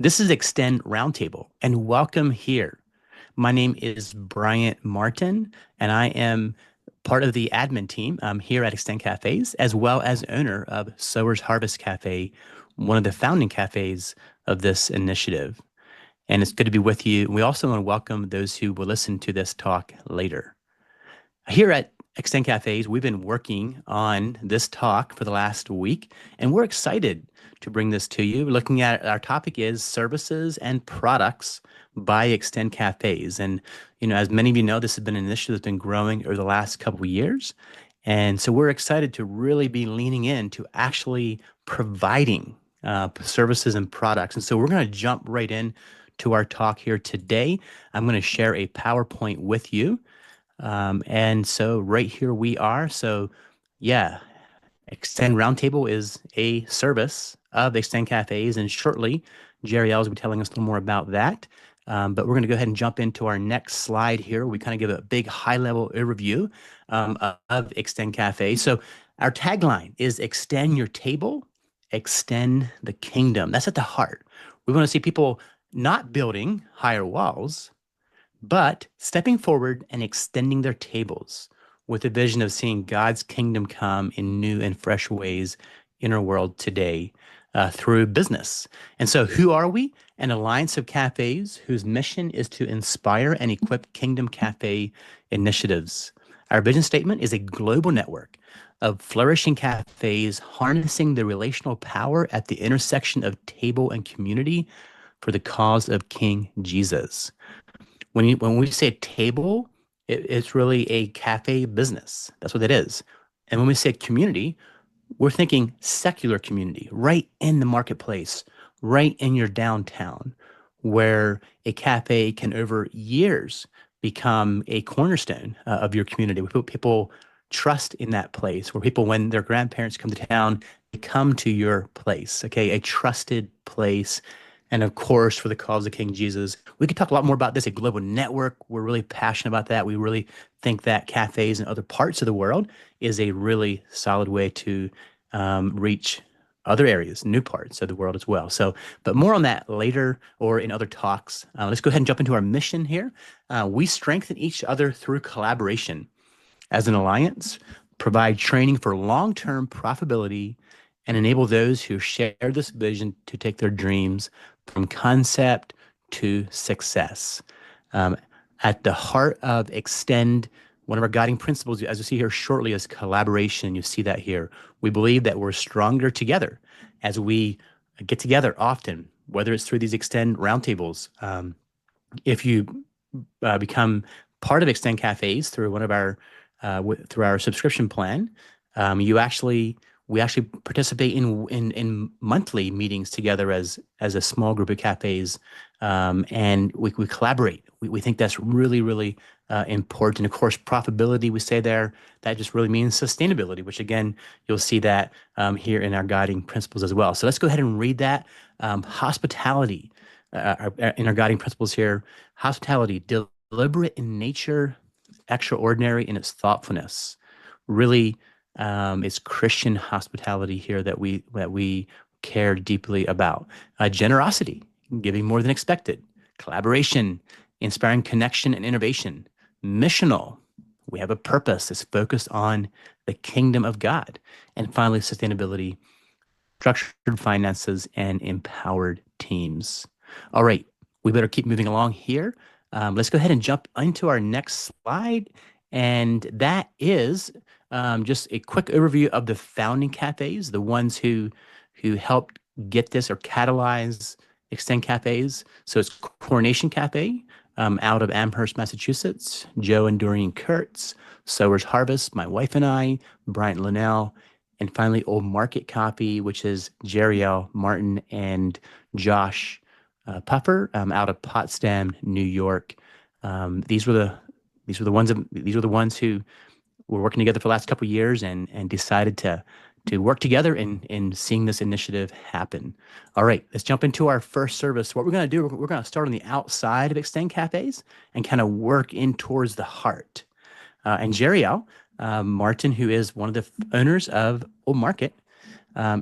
This is Extend Roundtable, and welcome here. My name is Bryant Martin, and I am part of the admin team here at Extend Cafes, as well as owner of Sower's Harvest Cafe, one of the founding cafes of this initiative. And it's good to be with you. We also want to welcome those who will listen to this talk later. Here at Extend Cafes, we've been working on this talk for the last week, and we're excited to bring this to you. Looking at our topic is services and products by Extend Cafes. And, as many of you know, this has been an initiative that's been growing over the last couple of years. And so we're excited to really be leaning in to actually providing services and products. And so we're going to jump right in to our talk here today. I'm going to share a PowerPoint with you. And so right here we are. So yeah, Extend Roundtable is a service of Extend Cafes, and shortly, Jerriel will be telling us a little more about that. But we're going to go ahead and jump into our next slide here. We kind of give a big high-level overview of Extend Cafes. So our tagline is extend your table, extend the kingdom. That's at the heart. We want to see people not building higher walls, but stepping forward and extending their tables with a vision of seeing God's kingdom come in new and fresh ways in our world today through business. And so who are we? An alliance of cafes whose mission is to inspire and equip Kingdom Cafe initiatives. Our vision statement is a global network of flourishing cafes harnessing the relational power at the intersection of table and community for the cause of King Jesus. When we say table, it's really a cafe business. That's what it is. And when we say community, we're thinking secular community, right in the marketplace, right in your downtown, where a cafe can over years become a cornerstone of your community. We put people trust in that place, where people, when their grandparents come to town, they come to your place, okay? A trusted place. And of course, for the cause of King Jesus. We could talk a lot more about this, a global network. We're really passionate about that. We really think that cafes in other parts of the world is a really solid way to reach other areas, new parts of the world as well. So, but more on that later or in other talks. Let's go ahead and jump into our mission here. We strengthen each other through collaboration. As an alliance, provide training for long-term profitability and enable those who share this vision to take their dreams from concept to success. At the heart of Extend, one of our guiding principles, as you see here shortly, is collaboration. You see that here. We believe that we're stronger together as we get together often, whether it's through these Extend roundtables. If you become part of Extend Cafes through one of our through our subscription plan, we actually participate in monthly meetings together as a small group of cafes, and we collaborate. We think that's really, really important. Of course, profitability, we say there, that just really means sustainability, which again, you'll see that here in our guiding principles as well. So let's go ahead and read that. Hospitality, in our guiding principles here, hospitality, deliberate in nature, extraordinary in its thoughtfulness. Really, it's Christian hospitality here that we care deeply about. Generosity, giving more than expected. Collaboration, inspiring connection and innovation. Missional, we have a purpose that's focused on the kingdom of God. And finally, sustainability, structured finances, and empowered teams. All right, we better keep moving along here. Let's go ahead and jump into our next slide. And that is just a quick overview of the founding cafes, the ones who helped get this or catalyze Extend Cafes. So it's Coronation Cafe out of Amherst, Massachusetts, Joe and Doreen Kurtz, Sower's Harvest, my wife and I, Bryant Linnell, and finally Old Market Coffee, which is Jerriel, Martin, and Josh Puffer out of Potsdam, New York. These were the ones who were working together for the last couple of years and decided to work together in seeing this initiative happen. All right, let's jump into our first service. What we're going to do, we're going to start on the outside of Extend Cafes and kind of work in towards the heart. And Jerriel Martin, who is one of the owners of Old Market,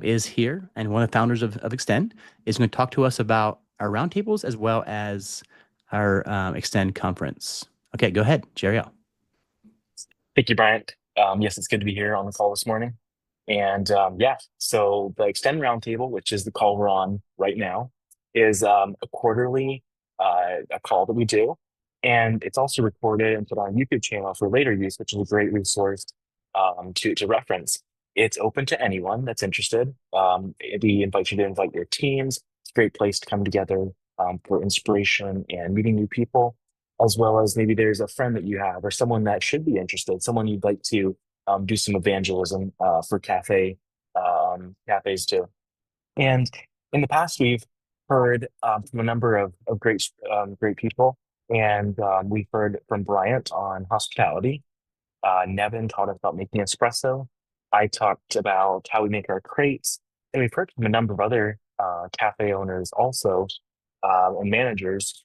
is here, and one of the founders of Extend, is going to talk to us about our roundtables as well as our Extend conference. Okay, go ahead, Jerriel. Thank you, Bryant. Yes, it's good to be here on the call this morning. And yeah, so the Extend Roundtable, which is the call we're on right now, is a quarterly a call that we do. And it's also recorded and put on a YouTube channel for later use, which is a great resource to reference. It's open to anyone that's interested. We invite you to invite your teams. It's a great place to come together for inspiration and meeting new people, as well as maybe there's a friend that you have or someone that should be interested, someone you'd like to do some evangelism for cafes too. And in the past, we've heard from a number of great people, and we've heard from Bryant on hospitality. Nevin taught us about making espresso. I talked about how we make our crates, and we've heard from a number of other cafe owners also and managers,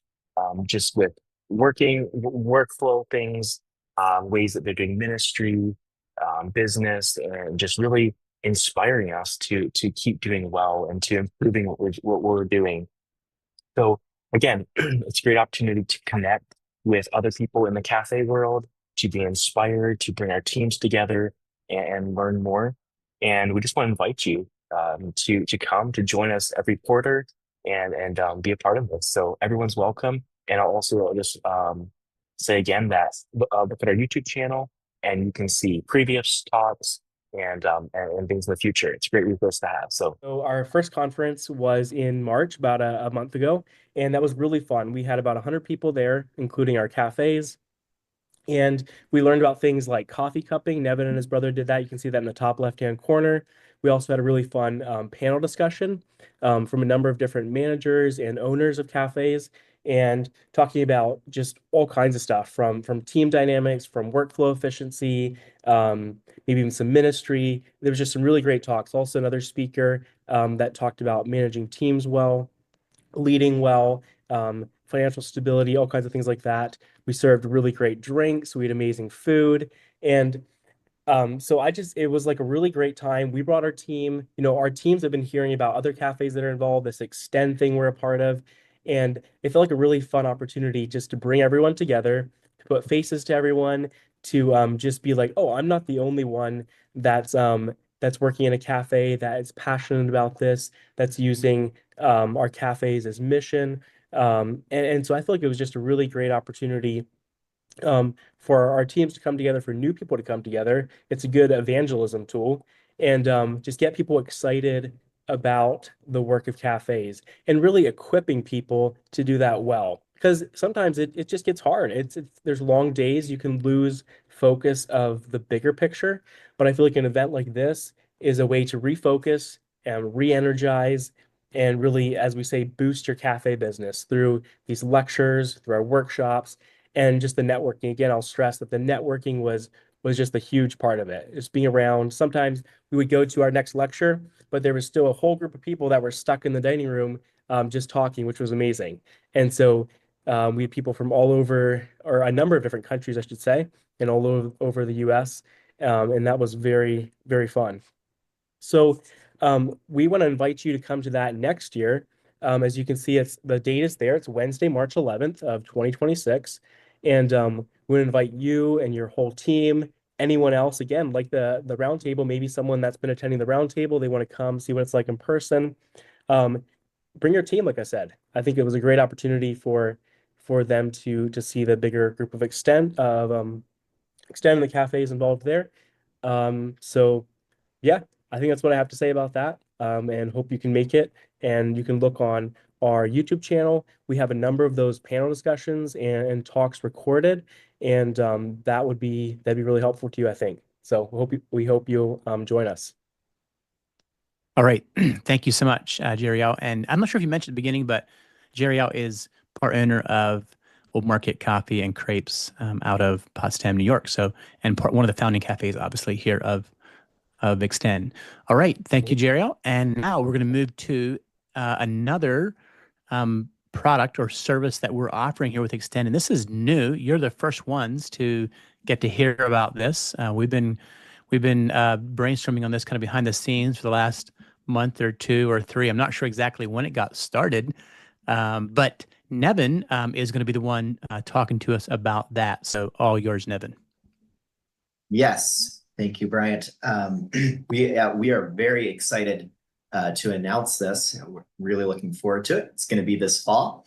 just with workflow things, ways that they're doing ministry, business, and just really inspiring us to keep doing well and to improving what we're doing. So again, it's a great opportunity to connect with other people in the cafe world, to be inspired, to bring our teams together and learn more. And we just want to invite you to come to join us every quarter and be a part of this. So everyone's welcome. And I'll also just say again that look at our YouTube channel and you can see previous talks and things in the future. It's a great resource to have. So So our first conference was in March, about a month ago, and that was really fun. We had about 100 people there, including our cafes, and we learned about things like coffee cupping. Nevin and his brother did that. You can see that in the top left-hand corner. We also had a really fun panel discussion from a number of different managers and owners of cafes, and talking about just all kinds of stuff from team dynamics, from workflow efficiency, maybe even some ministry. There was just some really great talks. Also, another speaker that talked about managing teams well, leading well, financial stability, all kinds of things like that. We served really great drinks. We had amazing food. And so it was like a really great time. We brought our team, our teams have been hearing about other cafes that are involved, this Extend thing we're a part of. And it felt like a really fun opportunity just to bring everyone together, to put faces to everyone, to just be like, oh, I'm not the only one that's working in a cafe that is passionate about this, that's using our cafes as mission. And so I feel like it was just a really great opportunity for our teams to come together, for new people to come together. It's a good evangelism tool and just get people excited about the work of cafes and really equipping people to do that well. Because sometimes it just gets hard. There's long days. You can lose focus of the bigger picture. But I feel like an event like this is a way to refocus and re-energize and really, as we say, boost your cafe business through these lectures, through our workshops, and just the networking. Again, I'll stress that the networking was just a huge part of it. Just being around. Sometimes we would go to our next lecture, but there was still a whole group of people that were stuck in the dining room just talking, which was amazing. And so we had people from all over, or a number of different countries, I should say, and all over the US. And that was very, very fun. So we want to invite you to come to that next year. As you can see, the date is there. It's Wednesday, March 11th of 2026. And we invite you and your whole team, anyone else, again, like the roundtable, maybe someone that's been attending the roundtable, they want to come see what it's like in person. Bring your team, like I said. I think it was a great opportunity for them to see the bigger group of Extend the cafes involved there. So yeah, I think that's what I have to say about that. And hope you can make it. And you can look on our YouTube channel. We have a number of those panel discussions and talks recorded, and that'd be really helpful to you, I think. So we hope you'll join us. All right. Thank you so much, Jerriel. And I'm not sure if you mentioned at the beginning, but Jerriel is part owner of Old Market Coffee and Crepes out of Potsdam, New York. So, and one of the founding cafes, obviously, here of Extend. All right. Thank you, Jerriel. And now we're going to move to another product or service that we're offering here with Extend. And this is new. You're the first ones to get to hear about this. We've been brainstorming on this kind of behind the scenes for the last month or two or three. I'm not sure exactly when it got started, But Nevin is going to be the one talking to us about that. So all yours, Nevin. Yes, thank you, Bryant. We are very excited to announce this. We're really looking forward to it. It's going to be this fall.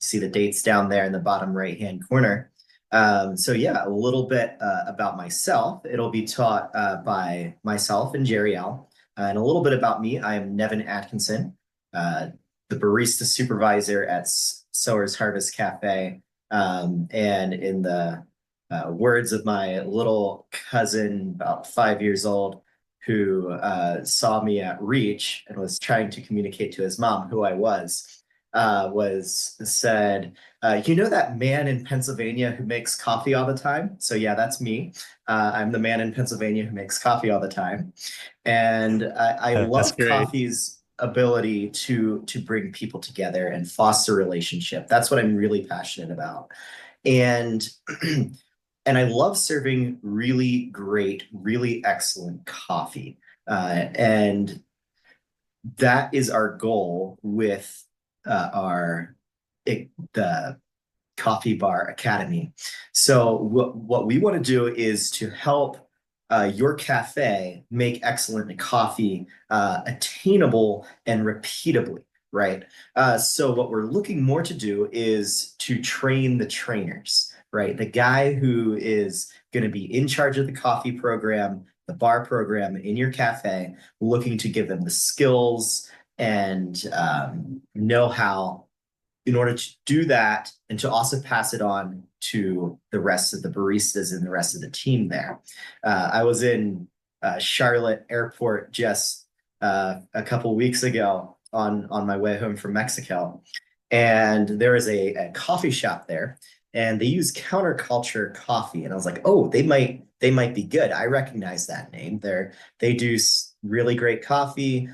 See the dates down there in the bottom right-hand corner. So yeah, a little bit about myself. It'll be taught by myself and Jerriel. And a little bit about me. I am Nevin Atkinson, the barista supervisor at Sower's Harvest Cafe. And in the words of my little cousin, about 5 years old, who saw me at Reach and was trying to communicate to his mom who I was said, you know that man in Pennsylvania who makes coffee all the time? So yeah, that's me. I'm the man in Pennsylvania who makes coffee all the time. And I That's love great. coffee's ability to bring people together and foster relationship. That's what I'm really passionate about. And and I love serving really great, really excellent coffee. And that is our goal with the Coffee Bar Academy. So what we want to do is to help your cafe make excellent coffee attainable and repeatably, right? So what we're looking more to do is to train the trainers, right? The guy who is going to be in charge of the coffee program, the bar program in your cafe, looking to give them the skills and know-how in order to do that and to also pass it on to the rest of the baristas and the rest of the team there. I was in Charlotte Airport just a couple weeks ago on my way home from Mexico, and there is a coffee shop there, and they use Counterculture coffee, and I was like, oh, they might be good. I recognize that name. They do really great coffee.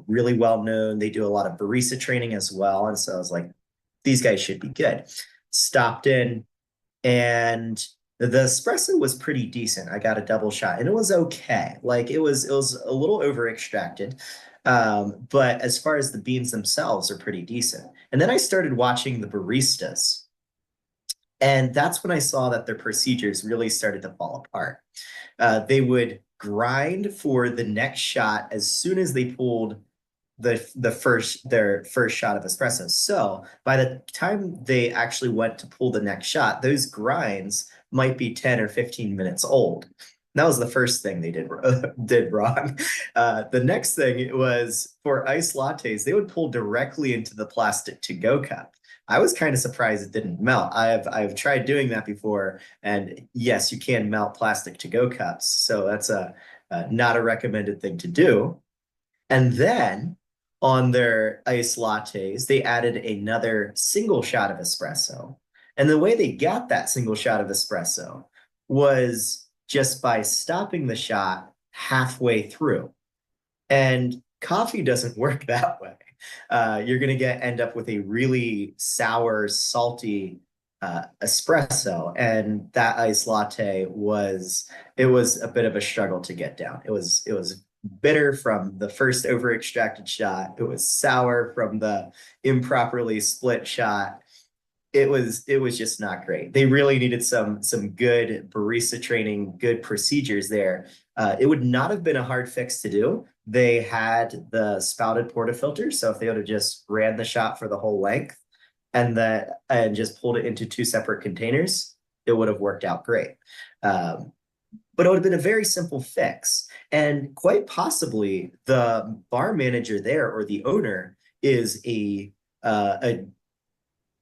Really well known. They do a lot of barista training as well. And so I was like, these guys should be good. Stopped in, and the espresso was pretty decent. I got a double shot and it was okay. Like it was a little over extracted. But as far as the beans themselves are pretty decent. And then I started watching the baristas. And that's when I saw that their procedures really started to fall apart. They would grind for the next shot as soon as they pulled their first shot of espresso. So by the time they actually went to pull the next shot, those grinds might be 10 or 15 minutes old. That was the first thing they did wrong. The next thing was for iced lattes, they would pull directly into the plastic to-go cup. I was kind of surprised it didn't melt. I've tried doing that before, and yes, you can melt plastic to-go cups, so that's not a recommended thing to do. And then on their iced lattes, they added another single shot of espresso. And the way they got that single shot of espresso was just by stopping the shot halfway through. And coffee doesn't work that way. You're going to end up with a really sour, salty espresso, and that iced latte was a bit of a struggle to get down. It was bitter from the first over extracted shot. It was sour from the improperly split shot. It was just not great. They really needed some good barista training, good procedures there. It would not have been a hard fix to do. They had the spouted portafilter, so if they would have just ran the shot for the whole length and just pulled it into two separate containers, it would have worked out great. But it would have been a very simple fix. And quite possibly the bar manager there or the owner is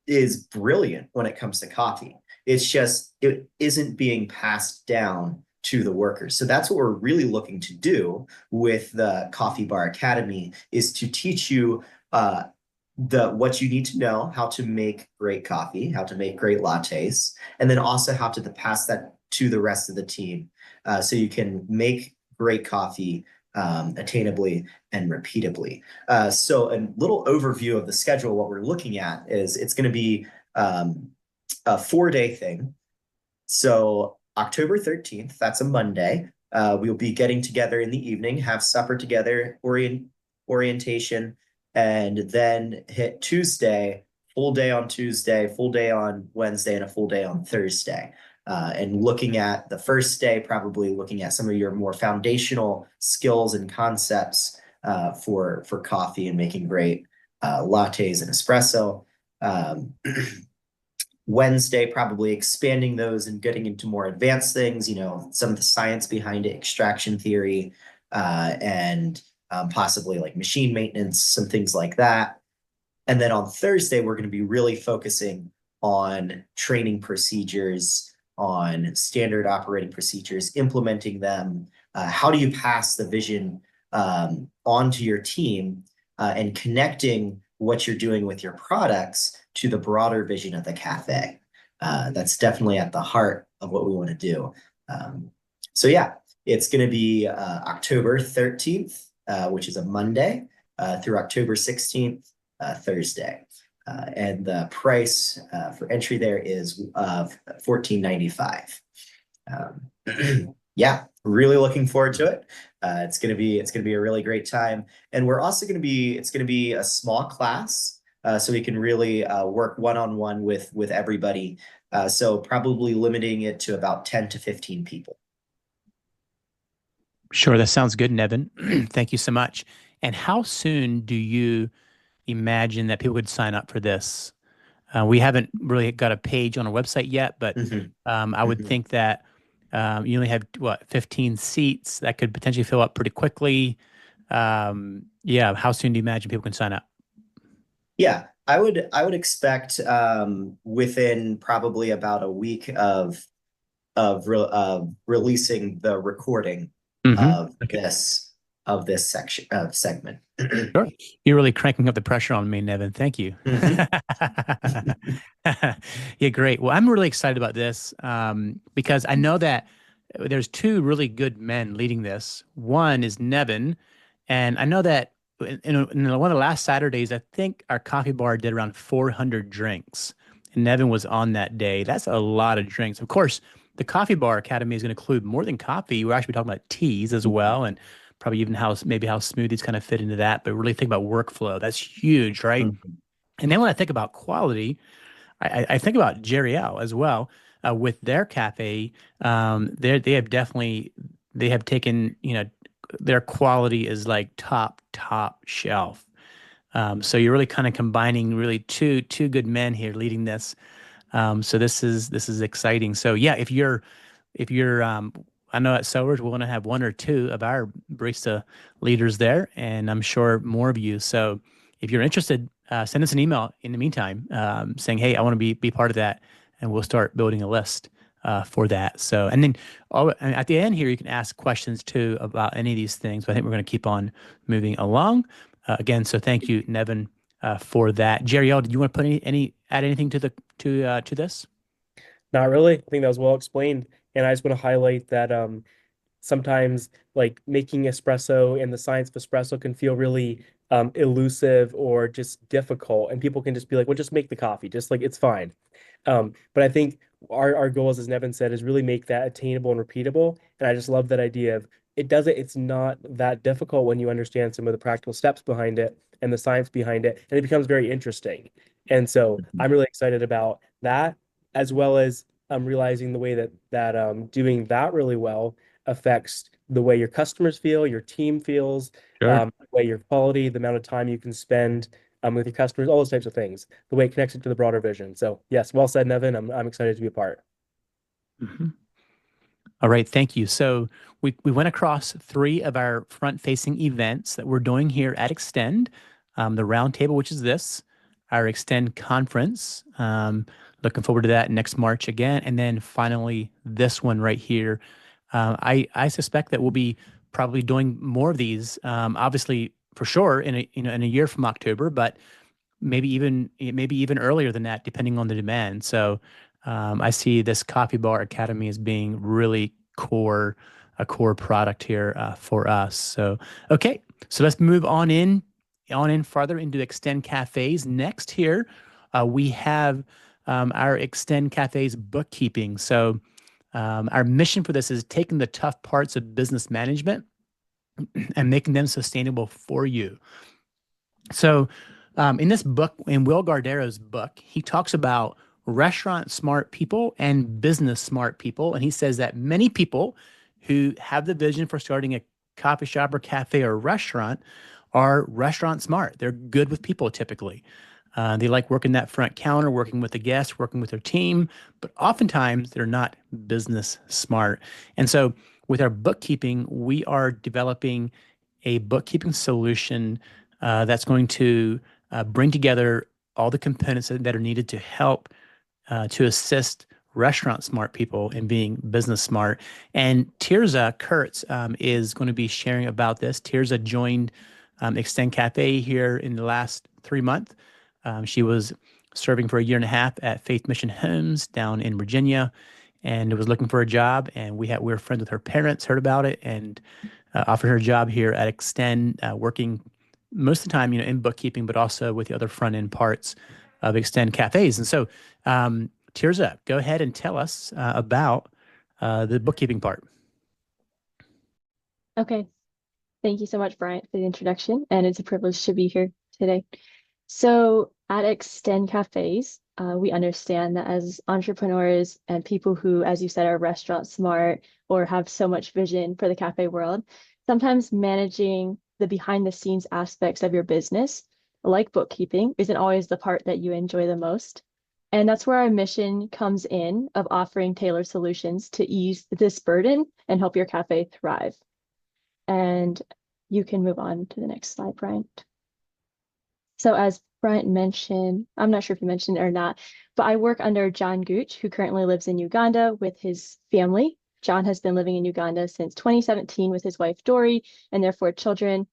is brilliant when it comes to coffee. It's just, it isn't being passed down to the workers. So that's what we're really looking to do with the Coffee Bar Academy, is to teach you what you need to know, how to make great coffee, how to make great lattes, and then also how to pass that to the rest of the team, so you can make great coffee attainably and repeatably. So a little overview of the schedule. What we're looking at is it's going to be a 4-day thing. So October 13th, that's a Monday. We'll be getting together in the evening, have supper together, orientation, and then hit Tuesday, full day on Tuesday, full day on Wednesday, and a full day on Thursday. And looking at the first day, probably looking at some of your more foundational skills and concepts for coffee and making great lattes and espresso. Wednesday, probably expanding those and getting into more advanced things, some of the science behind it, extraction theory, and possibly like machine maintenance, some things like that. And then on Thursday, we're going to be really focusing on training procedures, on standard operating procedures, implementing them. How do you pass the vision onto your team and connecting what you're doing with your products to the broader vision of the cafe? That's definitely at the heart of what we want to do. So yeah, it's going to be October 13th, which is a Monday, through October 16th, Thursday. And the price for entry there is $14.95. Yeah, really looking forward to it. It's gonna be a really great time, and we're also it's gonna be a small class, so we can really work one-on-one with everybody. So probably limiting it to about 10 to 15 people. Sure, that sounds good, Nevin. Thank you so much. And how soon do you imagine that people would sign up for this? We haven't really got a page on our website yet, but I would think that you only have 15 seats that could potentially fill up pretty quickly. Yeah, how soon do you imagine people can sign up? Yeah, I would expect within probably about a week of releasing the recording of this segment. Sure. You're really cranking up the pressure on me, Nevin. Thank you. Yeah, great. Well, I'm really excited about this because I know that there's two really good men leading this. One is Nevin, and I know that in one of the last Saturdays, I think our coffee bar did around 400 drinks, and Nevin was on that day. That's a lot of drinks. Of course, the Coffee Bar Academy is going to include more than coffee. We're actually talking about teas as well, and probably even how smoothies kind of fit into that. But really think about workflow. That's huge, right? And then when I think about quality, I think about Jerriel as well with their cafe. They have taken, their quality is like top shelf. So you're really kind of combining really two good men here leading this. So this is exciting. So yeah, if you're I know at Sowers we want to have one or two of our barista leaders there, and I'm sure more of you. So if you're interested, send us an email in the meantime, saying, hey, I want to be part of that, and we'll start building a list for that. So, and then and at the end here, you can ask questions too about any of these things. But I think we're going to keep on moving along. Again, so thank you, Nevin, for that. Jerriel, did you want to put add anything to this? Not really. I think that was well explained. And I just want to highlight that sometimes like making espresso and the science of espresso can feel really elusive or just difficult. And people can just be like, well, just make the coffee. Just like it's fine. But I think our goals, as Nevin said, is really make that attainable and repeatable. And I just love that idea of it's not that difficult when you understand some of the practical steps behind it and the science behind it, and it becomes very interesting. And so I'm really excited about that, as well as realizing the way that doing that really well affects the way your customers feel, your team feels, Sure. the way your quality, the amount of time you can spend with your customers, all those types of things, the way it connects it to the broader vision. So yes, well said, Nevin. I'm excited to be a part. All right, thank you. So we went across 3 of our front-facing events that we're doing here at Extend, the Roundtable, which is this, our Extend conference. Looking forward to that next March again, and then finally this one right here. I suspect that we'll be probably doing more of these, obviously for sure in a year from October, but maybe even earlier than that, depending on the demand. So I see this Coffee Bar Academy as being really a core product here for us. So okay, so let's move on in farther into Extend Cafes. Next here, we have our Extend Cafes bookkeeping. So our mission for this is taking the tough parts of business management and making them sustainable for you. So, in this book, in Will Gardero's book, he talks about restaurant smart people and business smart people. And he says that many people who have the vision for starting a coffee shop or cafe or restaurant are restaurant smart. They're good with people typically. They like working that front counter, working with the guests, working with their team, but oftentimes they're not business smart. And so, with our bookkeeping, we are developing a bookkeeping solution that's going to bring together all the components that are needed to help to assist restaurant smart people in being business smart. And Tirza Kurtz is going to be sharing about this. Tirza joined Extend Cafe here in the last 3 months. She was serving for a year and a half at Faith Mission Homes down in Virginia and was looking for a job. And we were friends with her parents, heard about it, and offered her a job here at Extend, working most of the time, in bookkeeping, but also with the other front end parts of Extend Cafes. And so, Tirza, go ahead and tell us about the bookkeeping part. Okay. Thank you so much, Bryant, for the introduction, and it's a privilege to be here today. So at Extend Cafes, we understand that as entrepreneurs and people who, as you said, are restaurant smart or have so much vision for the cafe world, sometimes managing the behind the scenes aspects of your business, like bookkeeping, isn't always the part that you enjoy the most. And that's where our mission comes in of offering tailored solutions to ease this burden and help your cafe thrive. And you can move on to the next slide, Bryant. So as Bryant mentioned, I'm not sure if you mentioned it or not, but I work under John Gooch, who currently lives in Uganda with his family. John has been living in Uganda since 2017 with his wife, Dory, and their 4 children.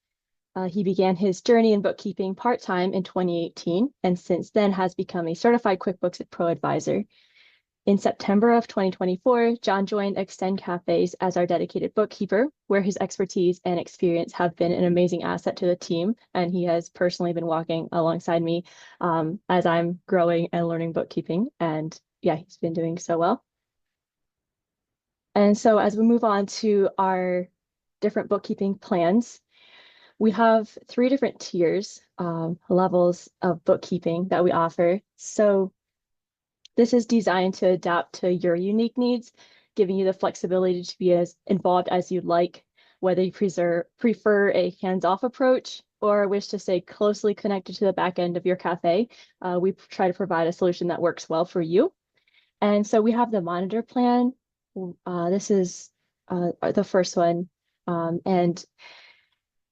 He began his journey in bookkeeping part-time in 2018, and since then has become a certified QuickBooks Pro advisor. In September of 2024, John joined Extend Cafes as our dedicated bookkeeper, where his expertise and experience have been an amazing asset to the team, and he has personally been walking alongside me as I'm growing and learning bookkeeping, and yeah, he's been doing so well. And so as we move on to our different bookkeeping plans, we have 3 different tiers, levels of bookkeeping that we offer. So this is designed to adapt to your unique needs, giving you the flexibility to be as involved as you'd like, whether you prefer a hands-off approach or wish to stay closely connected to the back end of your cafe. We try to provide a solution that works well for you. And so we have the monitor plan. This is the first one. And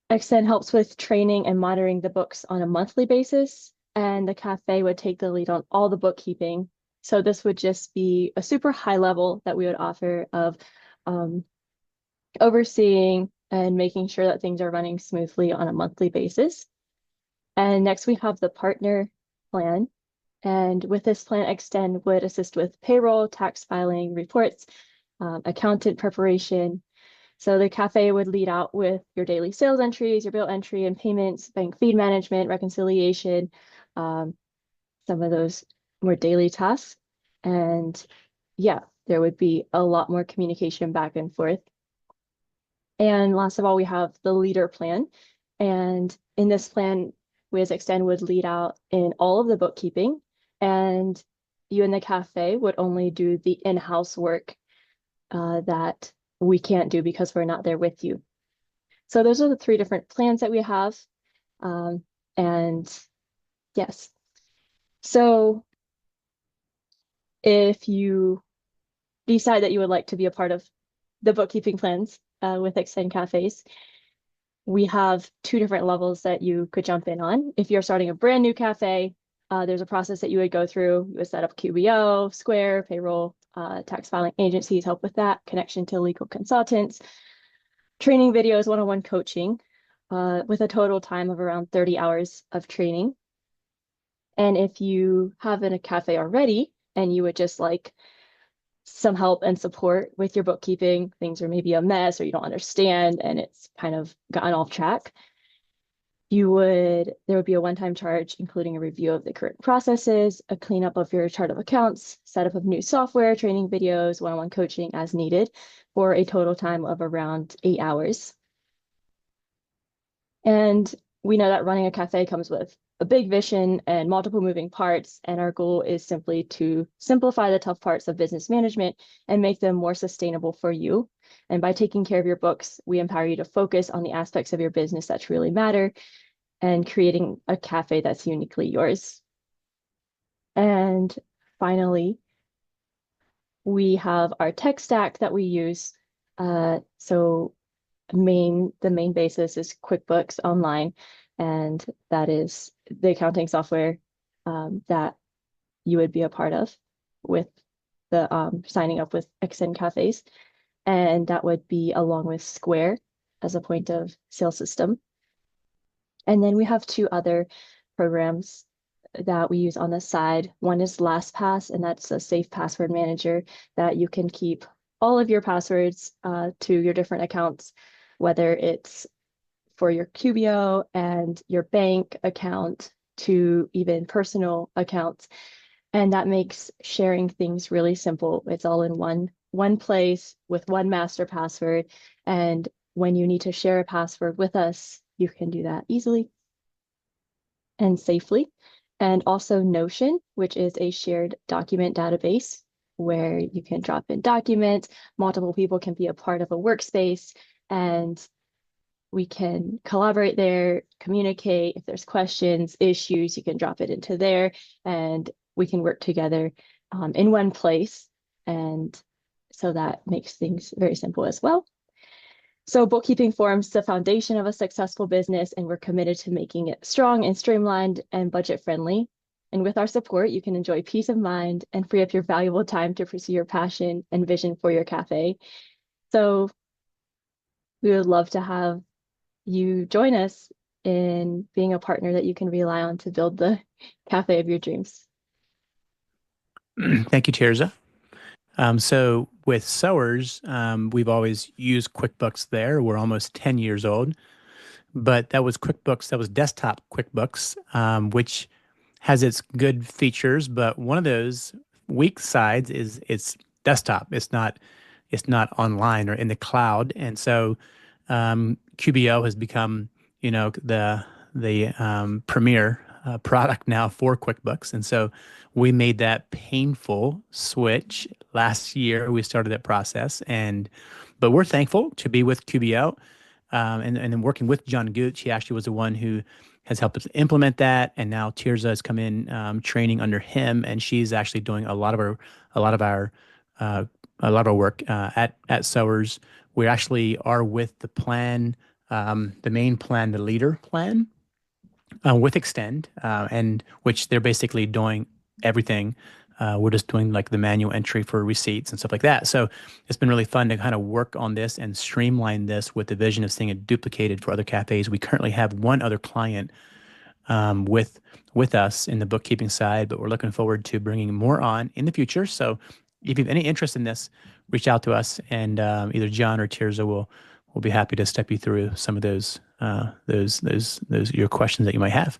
Extend helps with training and monitoring the books on a monthly basis, and the cafe would take the lead on all the bookkeeping. So this would just be a super high level that we would offer of overseeing and making sure that things are running smoothly on a monthly basis. And next we have the partner plan. And with this plan, Extend would assist with payroll, tax filing, reports, accountant preparation. So the cafe would lead out with your daily sales entries, your bill entry and payments, bank feed management, reconciliation, some of those more daily tasks. And yeah, there would be a lot more communication back and forth. And last of all, we have the leader plan. And in this plan, we as Extend would lead out in all of the bookkeeping, and you in the cafe would only do the in-house work that we can't do because we're not there with you. So those are the 3 different plans that we have. And yes, so if you decide that you would like to be a part of the bookkeeping plans with Extend Cafes, we have 2 different levels that you could jump in on. If you're starting a brand new cafe, there's a process that you would go through. You would set up QBO, Square, payroll, tax filing agencies help with that, connection to legal consultants, training videos, one-on-one coaching, with a total time of around 30 hours of training. And if you have a cafe already and you would just like some help and support with your bookkeeping, things are maybe a mess or you don't understand and it's kind of gotten off track, there would be a one-time charge, including a review of the current processes, a cleanup of your chart of accounts, setup of new software, training videos, one-on-one coaching as needed, for a total time of around 8 hours. And we know that running a cafe comes with a big vision and multiple moving parts, and our goal is simply to simplify the tough parts of business management and make them more sustainable for you. And by taking care of your books, we empower you to focus on the aspects of your business that truly matter and creating a cafe that's uniquely yours. And finally, we have our tech stack that we use. So the main basis is QuickBooks Online, and that is the accounting software that you would be a part of with the signing up with Extend Cafes. And that would be along with Square as a point of sale system. And then we have two other programs that we use on the side. One is LastPass, and that's a safe password manager that you can keep all of your passwords to your different accounts, whether it's for your QBO and your bank account to even personal accounts. And that makes sharing things really simple. It's all in one place with one master password. And when you need to share a password with us, you can do that easily and safely. And also Notion, which is a shared document database where you can drop in documents, multiple people can be a part of a workspace, and we can collaborate there, communicate. If there's questions, issues, you can drop it into there, and we can work together in one place. And so that makes things very simple as well. So bookkeeping forms the foundation of a successful business, and we're committed to making it strong and streamlined and budget friendly. And with our support, you can enjoy peace of mind and free up your valuable time to pursue your passion and vision for your cafe. So we would love to have you join us in being a partner that you can rely on to build the cafe of your dreams. Thank you, Tirza. So with Sewers, we've always used QuickBooks there. We're almost 10 years old, but that was QuickBooks, that was desktop QuickBooks, which has its good features, but one of those weak sides is it's desktop. It's not online or in the cloud. And so QBO has become, the premier product now for QuickBooks. And so we made that painful switch last year. We started that process, but we're thankful to be with QBO and then working with John Gooch. He actually was the one who has helped us implement that, and now Tirza has come in training under him, and she's actually doing a lot of our work at Sewers. We actually are with the plan, the main plan, the leader plan, with Extend, and which they're basically doing everything. We're just doing like the manual entry for receipts and stuff like that. So it's been really fun to kind of work on this and streamline this with the vision of seeing it duplicated for other cafes. We currently have one other client with us in the bookkeeping side, but we're looking forward to bringing more on in the future. So if you have any interest in this, reach out to us, and either John or Tirza will be happy to step you through some of those your questions that you might have.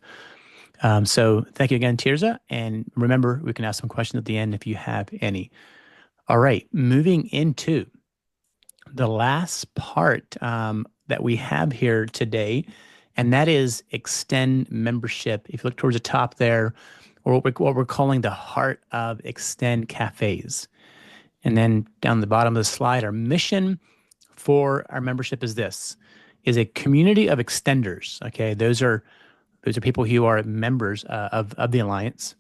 So thank you again, Tirza, and remember, we can ask some questions at the end if you have any. All right, moving into the last part that we have here today, and that is Extend membership. If you look towards the top there, or what we're calling the heart of Extend Cafes. And then down the bottom of the slide, our mission for our membership is a community of extenders. Okay, those are people who are members of the Alliance.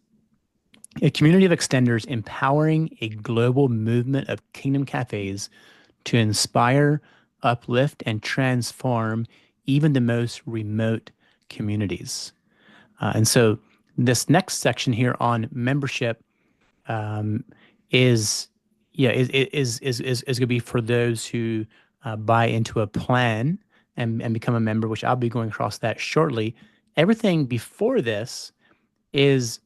A community of extenders empowering a global movement of Kingdom Cafes to inspire, uplift, and transform even the most remote communities. And so this next section here on membership is going to be for those who buy into a plan and become a member, which I'll be going across that shortly. Everything before this is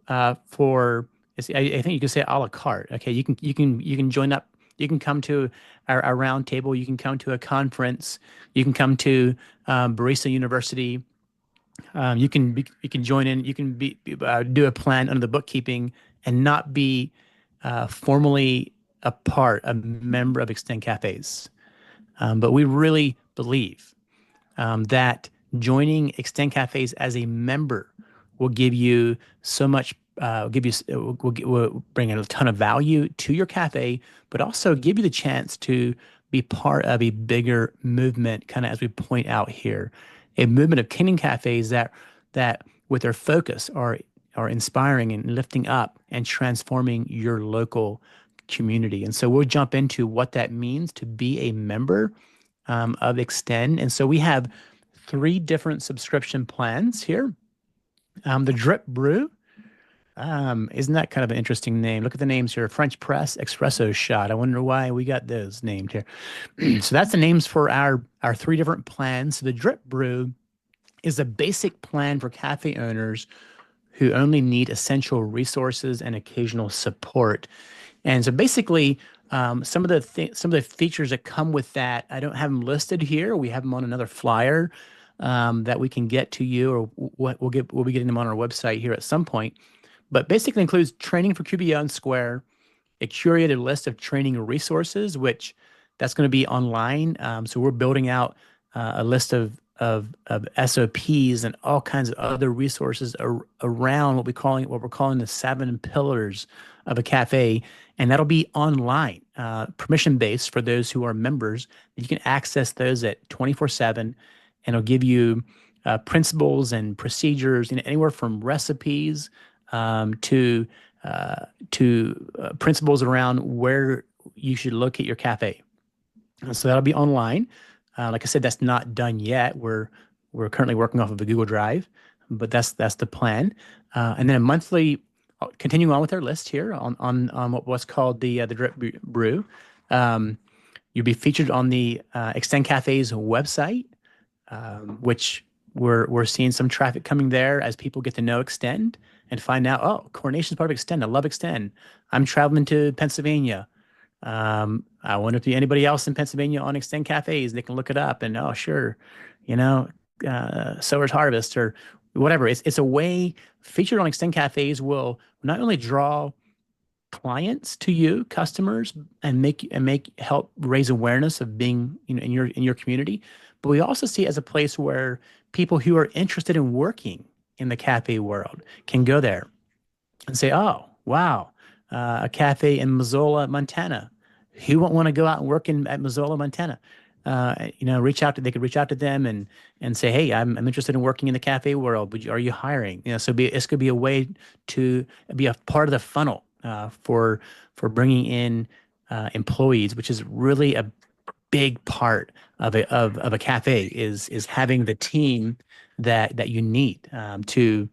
I think you can say a la carte. Okay, you can join up. You can come to our round table. You can come to a conference. You can come to Barista University. You can join in. You can do a plan under the bookkeeping and not be formally a member of Extend Cafes. But we really believe that joining Extend Cafes as a member will give you so much, will bring a ton of value to your cafe, but also give you the chance to be part of a bigger movement, kind of as we point out here, a movement of Kenyan cafes that with their focus are inspiring and lifting up and transforming your local community. And so we'll jump into what that means to be a member of Extend. And so we have 3 different subscription plans here. The Drip Brew, isn't that kind of an interesting name? Look at the names here: French Press, Espresso Shot. I wonder why we got those named here. So that's the names for our 3 different plans. So the Drip Brew is a basic plan for cafe owners who only need essential resources and occasional support. And so basically, some of the features that come with that, I don't have them listed here. We have them on another flyer that we can get to you, or we'll be getting them on our website here at some point. But basically includes training for QBO and Square, a curated list of training resources, which that's going to be online. So we're building out a list of SOPs and all kinds of other resources around what we're calling the 7 pillars of a cafe, and that'll be online, permission based for those who are members. You can access those at 24/7, and it'll give you principles and procedures, anywhere from recipes to principles around where you should locate your cafe. So that'll be online. Like I said, that's not done yet. We're currently working off of a Google Drive, but that's the plan. And then a monthly, continuing on with our list here on what's called the Drip Brew. You'll be featured on the Extend Cafe's website, which we're seeing some traffic coming there as people get to know Extend and find out, oh, Coronation's part of Extend. I love Extend. I'm traveling to Pennsylvania. I wonder if anybody else in Pennsylvania on Extend Cafes, they can look it up and, oh, sure, Sower's Harvest or whatever. It's a way. Featured on Extend Cafes will not only draw clients to you, customers, and help raise awareness of being, in your community, but we also see it as a place where people who are interested in working in the cafe world can go there and say, oh, wow, a cafe in Missoula, Montana. Who won't want to go out and work at Missoula, Montana? They could reach out to them and say, hey, I'm interested in working in the cafe world. Are you hiring? So this could be a way to be a part of the funnel for bringing in employees, which is really a big part of a cafe is having the team that you need to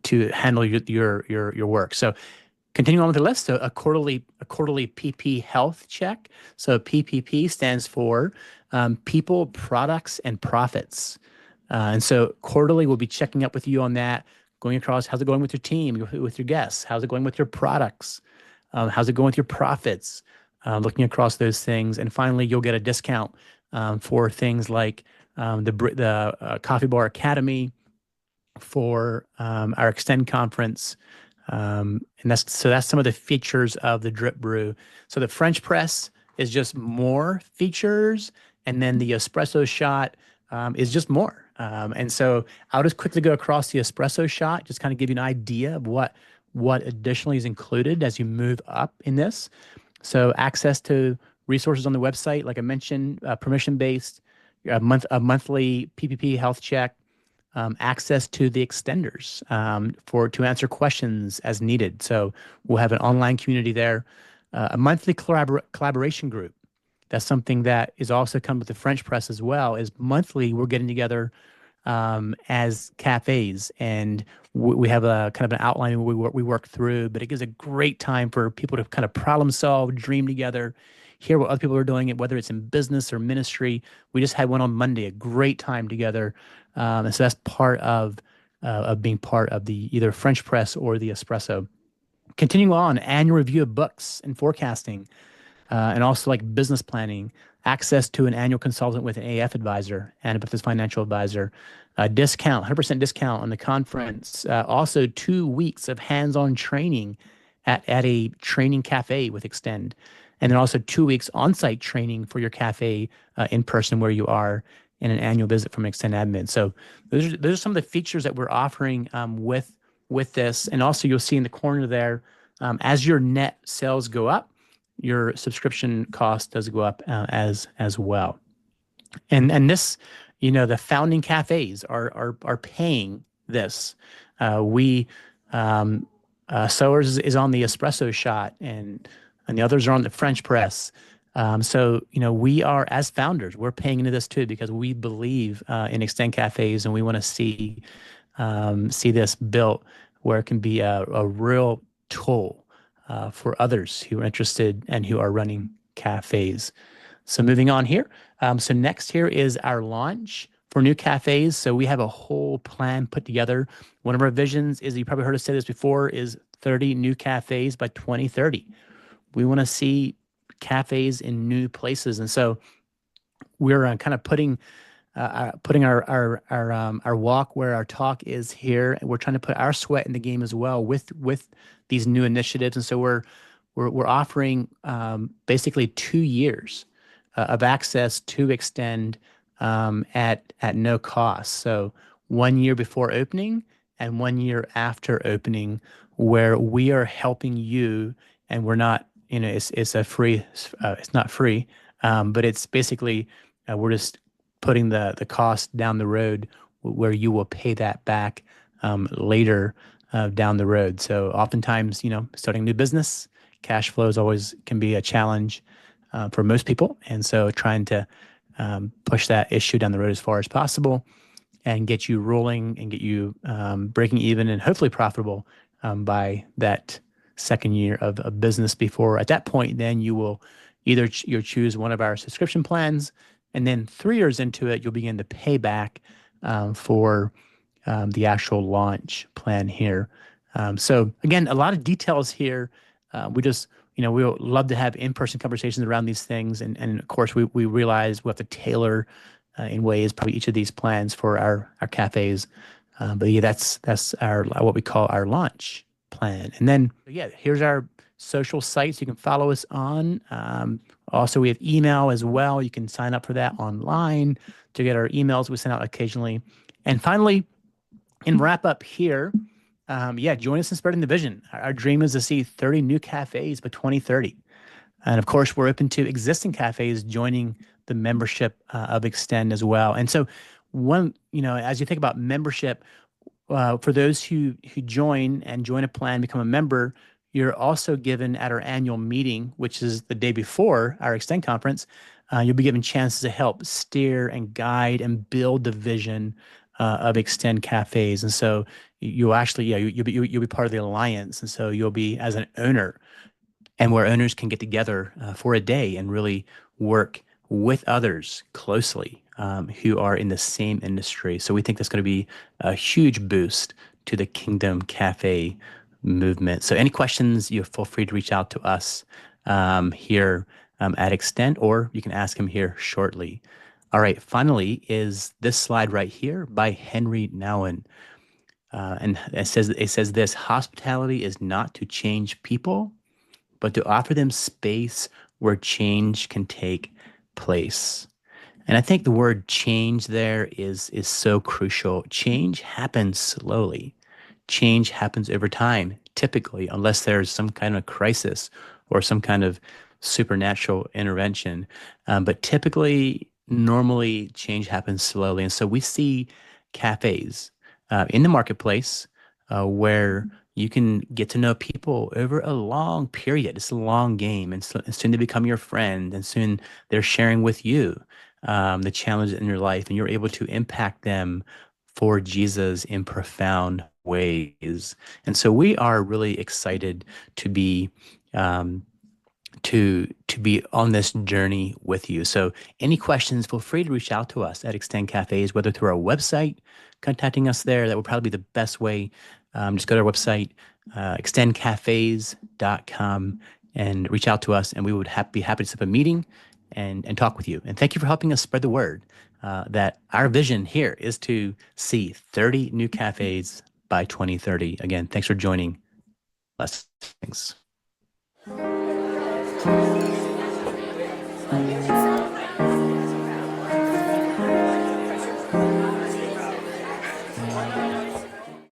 handle your work. So continuing on with the list, so a quarterly PP health check. So PPP stands for people, products, and profits. And so quarterly, we'll be checking up with you on that, going across how's it going with your team, with your guests, how's it going with your products, how's it going with your profits, looking across those things. And finally, you'll get a discount for things like the Coffee Bar Academy, for our Extend conference. And that's some of the features of the Drip Brew. So the French press is just more features, and then the espresso shot is just more. And so I'll just quickly go across the espresso shot, just kind of give you an idea of what additionally is included as you move up in this. So access to resources on the website, like I mentioned, permission-based, a monthly PPP health check, access to the extenders to answer questions as needed. So we'll have an online community there, a monthly collaboration group. That's something that is also come with the French press as well. Is monthly we're getting together as cafes, and we have a kind of an outline we work through. But it gives a great time for people to kind of problem solve, dream together, hear what other people are doing, whether it's in business or ministry. We just had one on Monday, a great time together. And so that's part of being part of the either French press or the espresso. Continuing on, annual review of books and forecasting, and also like business planning, access to an annual consultant with an AF advisor and a business financial advisor, discount, 100% discount on the conference, also 2 weeks of hands-on training at a training cafe with Extend, and then also 2 weeks on-site training for your cafe in person where you are. and an annual visit from an Extend admin. So those are some of the features that we're offering with this. And also you'll see in the corner there, as your net sales go up, your subscription cost does go up as well. And this, the founding cafes are paying this. We Sowers is on the espresso shot, and the others are on the French press. So we are, as founders, we're paying into this too because we believe in Extend cafes, and we want to see this built where it can be a real tool for others who are interested and who are running cafes. So moving on here. So next here is our launch for new cafes. So we have a whole plan put together. One of our visions is, you probably heard us say this before, is 30 new cafes by 2030. We want to see cafes in new places. And so we're kind of putting our walk where our talk is here, and we're trying to put our sweat in the game as well with these new initiatives. And so we're offering basically 2 years of access to Extend at no cost. So 1 year before opening and 1 year after opening, where we are helping you, and we're not, it's a free, it's not free, but it's basically we're just putting the cost down the road where you will pay that back later down the road. So oftentimes, starting a new business, cash flows always can be a challenge for most people. And so trying to push that issue down the road as far as possible and get you rolling and get you breaking even and hopefully profitable by that second year of business. Before at that point, then you will either you'll choose one of our subscription plans, and then 3 years into it, you'll begin to pay back for the actual launch plan here. So again, a lot of details here. We just, we would love to have in-person conversations around these things. And of course, we realize we have to tailor in ways probably each of these plans for our cafes. But yeah, that's our what we call our launch plan. And then, yeah, here's our social sites you can follow us on. Also, we have email as well. You can sign up for that online to get our emails we send out occasionally. And finally, in wrap up here, join us in spreading the vision. Our dream is to see 30 new cafes by 2030. And of course, we're open to existing cafes joining the membership of Extend as well. And so as you think about membership, for those who join a plan, become a member, you're also given at our annual meeting, which is the day before our Extend conference, you'll be given chances to help steer and guide and build the vision of Extend cafes. And so you'll actually, you'll be part of the alliance. And so you'll be as an owner, and where owners can get together for a day and really work with others closely who are in the same industry. So we think that's going to be a huge boost to the Kingdom Cafe movement. So any questions, you feel free to reach out to us here at Extend, or you can ask him here shortly. All right, finally is this slide right here by Henry Nouwen. And it says this: hospitality is not to change people, but to offer them space where change can take place. And I think the word change there is so crucial. Change happens slowly. Change happens over time, typically, unless there's some kind of crisis or some kind of supernatural intervention. But typically, normally, change happens slowly. And so we see cafes in the marketplace where you can get to know people over a long period. It's a long game, and soon they become your friend, and soon they're sharing with you the challenges in your life, and you're able to impact them for Jesus in profound ways. And so we are really excited to be to be on this journey with you. So any questions, feel free to reach out to us at Extend Cafes, whether through our website, contacting us there. That would probably be the best way. Just go to our website, extendcafes.com, and reach out to us, and we would be happy to set up a meeting and talk with you. And thank you for helping us spread the word that our vision here is to see 30 new cafes by 2030. Again, thanks for joining. Blessings.